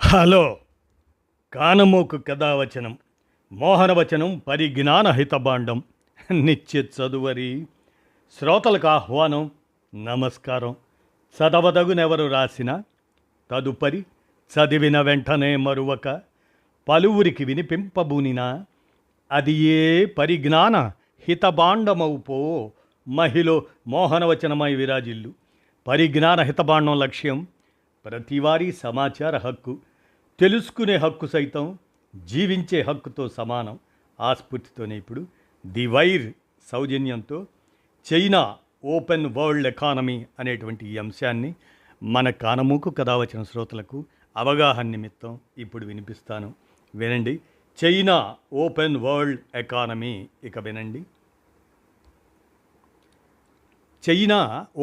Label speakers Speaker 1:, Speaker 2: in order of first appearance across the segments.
Speaker 1: Hello! కానమోకు కథావచనం మోహనవచనం పరిజ్ఞాన హితభాండం నిత్య చదువరి శ్రోతలకు ఆహ్వానం నమస్కారం. చదవదగునెవరు రాసిన తదుపరి చదివిన వెంటనే మరువక పలువురికి వినిపింపబూనిన అది ఏ పరిజ్ఞాన హితభాండమవుపో మహిళ మోహనవచనమై విరాజిల్లు. పరిజ్ఞాన హితభాండం లక్ష్యం ప్రతివారీ సమాచార హక్కు, తెలుసుకునే హక్కు సైతం జీవించే హక్కుతో సమానం. ఆ స్ఫూర్తితోనే ఇప్పుడు ది వైర్ సౌజన్యంతో చైనా ఓపెన్ వరల్డ్ ఎకానమీ అనేటువంటి ఈ అంశాన్ని మన కానమూకు కథావచన శ్రోతలకు అవగాహన నిమిత్తం ఇప్పుడు వినిపిస్తాను. వినండి. China open world economy. ఇక వినండి. చైనా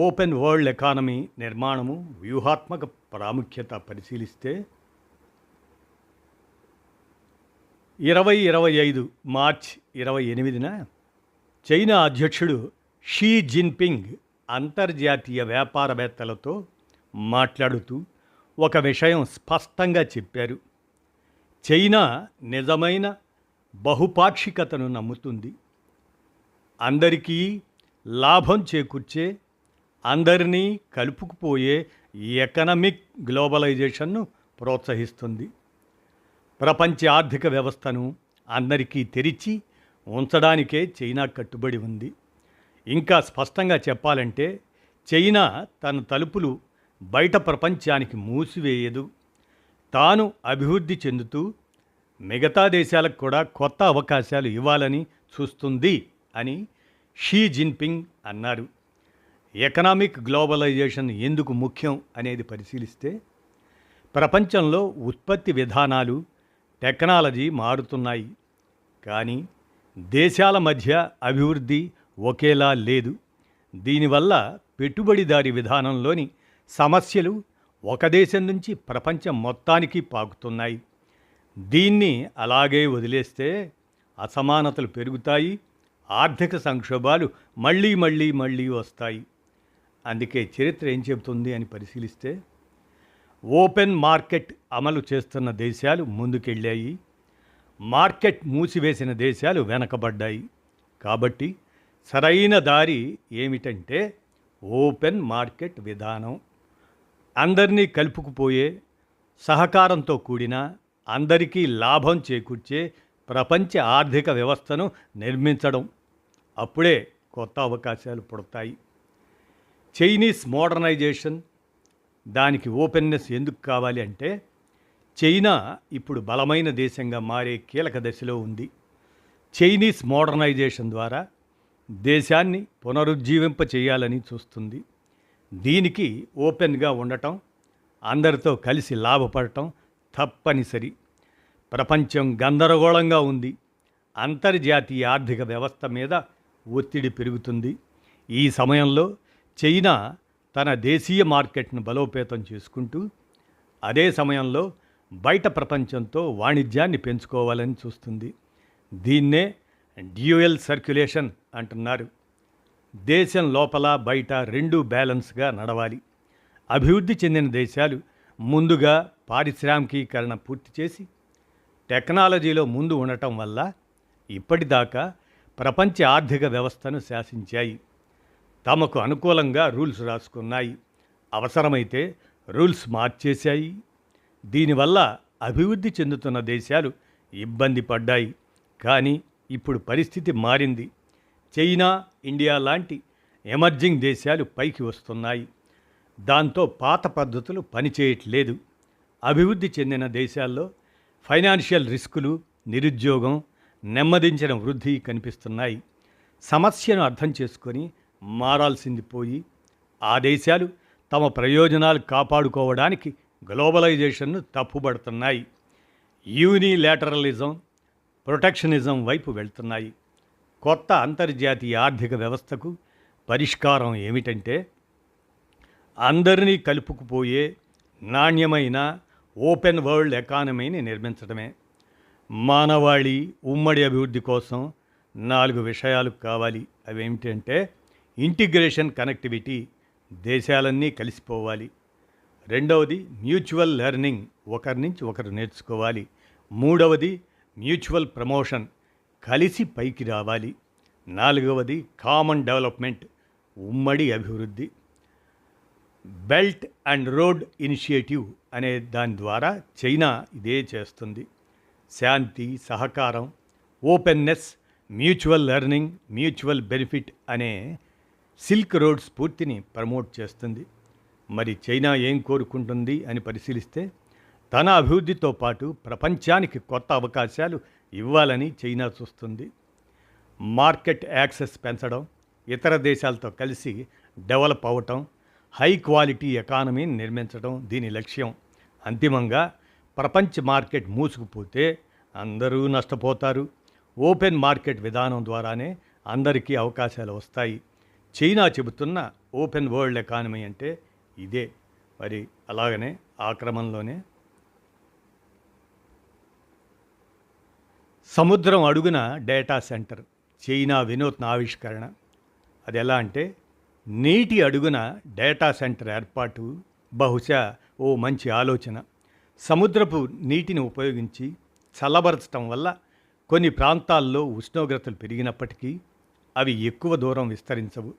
Speaker 1: ఓపెన్ వరల్డ్ ఎకానమీ నిర్మాణము వ్యూహాత్మక ప్రాముఖ్యత పరిశీలిస్తే 2025 మార్చి 28న చైనా అధ్యక్షుడు షీ జిన్పింగ్ అంతర్జాతీయ వ్యాపారవేత్తలతో మాట్లాడుతూ ఒక విషయం స్పష్టంగా చెప్పారు. చైనా నిజమైన బహుపాక్షికతను నమ్ముతుంది. అందరికీ లాభం చేకూర్చే, అందరినీ కలుపుకుపోయే ఎకనామిక్ గ్లోబలైజేషన్ను ప్రోత్సహిస్తుంది. ప్రపంచ ఆర్థిక వ్యవస్థను అందరికీ తెరిచి ఉంచడానికే చైనా కట్టుబడి ఉంది. ఇంకా స్పష్టంగా చెప్పాలంటే చైనా తన తలుపులు బయట ప్రపంచానికి మూసివేయదు. తాను అభివృద్ధి చెందుతూ మిగతా దేశాలకు కూడా కొత్త అవకాశాలు ఇవ్వాలని చూస్తుంది అని షీ జిన్పింగ్ అన్నారు. ఎకనామిక్ గ్లోబలైజేషన్ ఎందుకు ముఖ్యం అనేది పరిశీలిస్తే ప్రపంచంలో ఉత్పత్తి విధానాలు, టెక్నాలజీ మారుతున్నాయి. కానీ దేశాల మధ్య అభివృద్ధి ఒకేలా లేదు. దీనివల్ల పెట్టుబడిదారీ విధానంలోని సమస్యలు ఒక దేశం నుంచి ప్రపంచం మొత్తానికి పాకుతున్నాయి. దీన్ని అలాగే వదిలేస్తే అసమానతలు పెరుగుతాయి, ఆర్థిక సంక్షోభాలు మళ్ళీ వస్తాయి. అందుకే చరిత్ర ఏం చెబుతుంది అని పరిశీలిస్తే ఓపెన్ మార్కెట్ అమలు చేస్తున్న దేశాలు ముందుకెళ్ళాయి, మార్కెట్ మూసివేసిన దేశాలు వెనకబడ్డాయి. కాబట్టి సరైన దారి ఏమిటంటే ఓపెన్ మార్కెట్ విధానం. అందరినీ కలుపుకుపోయే, సహకారంతో కూడిన, అందరికీ లాభం చేకూర్చే ప్రపంచ ఆర్థిక వ్యవస్థను నిర్మించడం. అప్పుడే కొత్త అవకాశాలు పుడతాయి. చైనీస్ మోడర్నైజేషన్, దానికి ఓపెన్నెస్ ఎందుకు కావాలి అంటే చైనా ఇప్పుడు బలమైన దేశంగా మారే కీలక దశలో ఉంది. చైనీస్ మోడర్నైజేషన్ ద్వారా దేశాన్ని పునరుజ్జీవింప చేయాలని చూస్తుంది. దీనికి ఓపెన్గా ఉండటం, అందరితో కలిసి లాభపడటం తప్పనిసరి. ప్రపంచం గందరగోళంగా ఉంది. అంతర్జాతీయ ఆర్థిక వ్యవస్థ మీద ఒత్తిడి పెరుగుతుంది. ఈ సమయంలో చైనా తన దేశీయ మార్కెట్ను బలోపేతం చేసుకుంటూ అదే సమయంలో బయట ప్రపంచంతో వాణిజ్యాన్ని పెంచుకోవాలని చూస్తుంది. దీన్నే డ్యూయల్ సర్క్యులేషన్ అంటున్నారు. దేశం లోపల బయట రెండూ బ్యాలెన్స్గా నడవాలి. అభివృద్ధి చెందిన దేశాలు ముందుగా పారిశ్రామికీకరణ పూర్తి చేసి టెక్నాలజీలో ముందు ఉండటం వల్ల ఇప్పటిదాకా ప్రపంచ ఆర్థిక వ్యవస్థను శాసించాయి. తమకు అనుకూలంగా రూల్స్ రాసుకున్నాయి, అవసరమైతే రూల్స్ మార్చేశాయి. దీనివల్ల అభివృద్ధి చెందుతున్న దేశాలు ఇబ్బంది పడ్డాయి. కానీ ఇప్పుడు పరిస్థితి మారింది. చైనా, ఇండియా లాంటి ఎమర్జింగ్ దేశాలు పైకి వస్తున్నాయి. దాంతో పాత పద్ధతులు పనిచేయట్లేదు. అభివృద్ధి చెందిన దేశాల్లో ఫైనాన్షియల్ రిస్కులు, నిరుద్యోగం, నెమ్మదించిన వృద్ధి కనిపిస్తున్నాయి. సమస్యను అర్థం చేసుకొని మారాల్సింది పోయి ఆ దేశాలు తమ ప్రయోజనాలు కాపాడుకోవడానికి గ్లోబలైజేషన్ను తప్పుబడుతున్నాయి. యూనిలాటరలిజం, ప్రొటెక్షనిజం వైపు వెళ్తున్నాయి. కొత్త అంతర్జాతీయ ఆర్థిక వ్యవస్థకు పరిష్కారం ఏమిటంటే అందరినీ కలుపుకుపోయే నాణ్యమైన ఓపెన్ వరల్డ్ ఎకానమీని నిర్మించడమే. మానవాళి ఉమ్మడి అభివృద్ధి కోసం 4 విషయాలు కావాలి. అవేమిటంటే ఇంటిగ్రేషన్, కనెక్టివిటీ, దేశాలన్నీ కలిసిపోవాలి. రెండవది మ్యూచువల్ లెర్నింగ్, ఒకరి నుంచి ఒకరు నేర్చుకోవాలి. మూడవది మ్యూచువల్ ప్రమోషన్, కలిసి పైకి రావాలి. నాలుగవది కామన్ డెవలప్మెంట్, ఉమ్మడి అభివృద్ధి. బెల్ట్ అండ్ రోడ్ ఇనిషియేటివ్ అనే దాని ద్వారా చైనా ఇదే చేస్తుంది. శాంతి, సహకారం, openness, mutual learning, mutual benefit అనే సిల్క్ రోడ్ స్ఫూర్తిని ప్రమోట్ చేస్తుంది. మరి చైనా ఏం కోరుకుంటుంది అని పరిశీలిస్తే, తన అభివృద్ధితో పాటు ప్రపంచానికి కొత్త అవకాశాలు ఇవ్వాలని చైనా చూస్తుంది. మార్కెట్ యాక్సెస్ పెంచడం, ఇతర దేశాలతో కలిసి డెవలప్ అవ్వటం, హై క్వాలిటీ ఎకానమీని నిర్మించడం దీని లక్ష్యం. అంతిమంగా ప్రపంచ మార్కెట్ మూసుకుపోతే అందరూ నష్టపోతారు. ఓపెన్ మార్కెట్ విధానం ద్వారానే అందరికీ అవకాశాలు వస్తాయి. చైనా చెబుతున్న ఓపెన్ వరల్డ్ ఎకానమీ అంటే ఇదే. మరి అలాగనే ఆ క్రమంలోనే సముద్రం అడుగున డేటా సెంటర్ చైనా వినూత్న ఆవిష్కరణ. అది ఎలా అంటే, నీటి అడుగున డేటా సెంటర్ ఏర్పాటు బహుశా ఓ మంచి ఆలోచన. సముద్రపు నీటిని ఉపయోగించి చల్లబరచడం వల్ల కొన్ని ప్రాంతాల్లో ఉష్ణోగ్రతలు పెరిగినప్పటికీ అవి ఎక్కువ దూరం విస్తరించవు.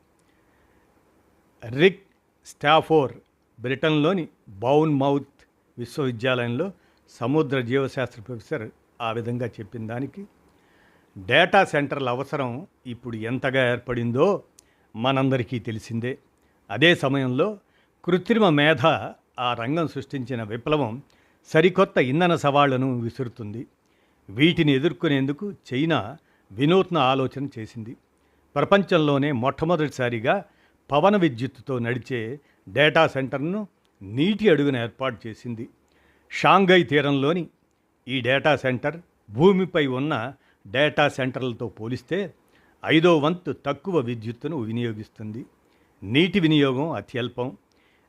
Speaker 1: రిక్ స్టాఫోర్ బ్రిటన్లోని బౌన్మౌత్ విశ్వవిద్యాలయంలో సముద్ర జీవశాస్త్ర ప్రొఫెసర్ ఆ విధంగా చెప్పిన దానికి, డేటా సెంటర్ల అవసరం ఇప్పుడు ఎంతగా ఏర్పడిందో మనందరికీ తెలిసిందే. అదే సమయంలో కృత్రిమ మేధ ఆ రంగం సృష్టించిన విప్లవం సరికొత్త ఇంధన సవాళ్లను విసురుతుంది. వీటిని ఎదుర్కొనేందుకు చైనా వినూత్న ఆలోచన చేసింది. ప్రపంచంలోనే మొట్టమొదటిసారిగా పవన విద్యుత్తుతో నడిచే డేటా సెంటర్ను నీటి అడుగున ఏర్పాటు చేసింది. షాంఘై తీరంలోని ఈ డేటా సెంటర్ భూమిపై ఉన్న డేటా సెంటర్లతో పోలిస్తే 5వ వంతు తక్కువ విద్యుత్తును వినియోగిస్తుంది. నీటి వినియోగం అత్యల్పం.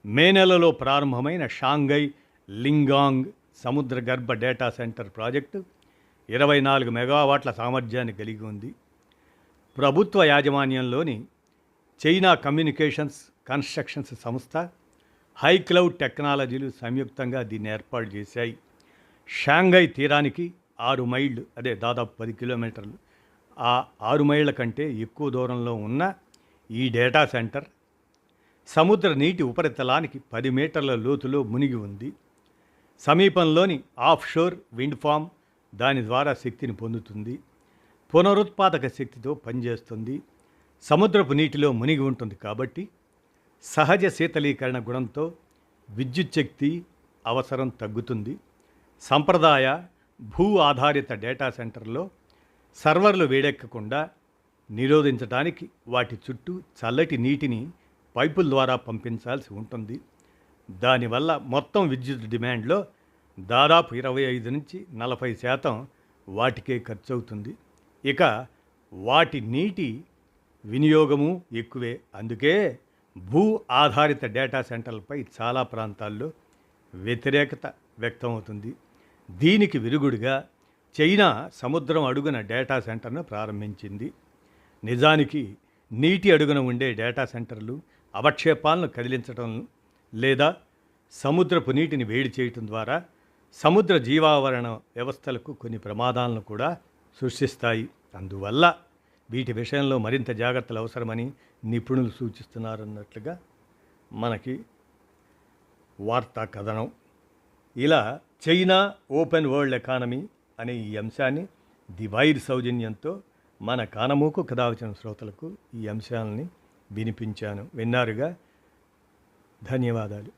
Speaker 1: మే నెలలో ప్రారంభమైన షాంఘై లింగాంగ్ సముద్ర గర్భ డేటా సెంటర్ ప్రాజెక్టు 24 మెగావాట్ల సామర్థ్యాన్ని కలిగి ఉంది. ప్రభుత్వ యాజమాన్యంలోని చైనా కమ్యూనికేషన్స్ కన్స్ట్రక్షన్స్ సంస్థ, హై క్లౌడ్ టెక్నాలజీలు సంయుక్తంగా దీన్ని ఏర్పాటు చేశాయి. షాంఘై తీరానికి 6 మైళ్ళు, అదే దాదాపు 10 కిలోమీటర్లు, ఆ 6 మైళ్ళ కంటే ఎక్కువ దూరంలో ఉన్న ఈ డేటా సెంటర్ సముద్ర నీటి ఉపరితలానికి 10 మీటర్ల లోతులో మునిగి ఉంది. సమీపంలోని ఆఫ్షోర్ విండ్ ఫామ్ దాని ద్వారా శక్తిని పొందుతుంది. పునరుత్పాదక శక్తితో పనిచేస్తుంది. సముద్రపు నీటిలో మునిగి ఉంటుంది కాబట్టి సహజ శీతలీకరణ గుణంతో విద్యుత్ శక్తి అవసరం తగ్గుతుంది. సంప్రదాయ భూ ఆధారిత డేటా సెంటర్లో సర్వర్లు వేడెక్కకుండా నిరోధించడానికి వాటి చుట్టూ చల్లటి నీటిని పైపుల ద్వారా పంపించాల్సి ఉంటుంది. దానివల్ల మొత్తం విద్యుత్ డిమాండ్లో దాదాపు 25-40% వాటికే ఖర్చు అవుతుంది. ఇక వాటి నీటి వినియోగము ఎక్కువే. అందుకే భూ ఆధారిత డేటా సెంటర్లపై చాలా ప్రాంతాల్లో వ్యతిరేకత వ్యక్తమవుతుంది. దీనికి విరుగుడుగా చైనా సముద్రం అడుగున డేటా సెంటర్ను ప్రారంభించింది. నిజానికి నీటి అడుగున ఉండే డేటా సెంటర్లు అవక్షేపాలను కదిలించడం లేదా సముద్రపు నీటిని వేడి చేయటం ద్వారా సముద్ర జీవావరణ వ్యవస్థలకు కొన్ని ప్రమాదాలను కూడా సృష్టిస్తాయి. అందువల్ల వీటి విషయంలో మరింత జాగ్రత్తలు అవసరమని నిపుణులు సూచిస్తున్నారన్నట్లుగా మనకి వార్తా కథనం. ఇలా చైనా ఓపెన్ వరల్డ్ ఎకానమీ అనే ఈ అంశాన్ని ది వైర్ సౌజన్యంతో మన కానమూకు కథ వచ్చిన శ్రోతలకు ఈ అంశాలని వినిపించాను. విన్నారుగా. ధన్యవాదాలు.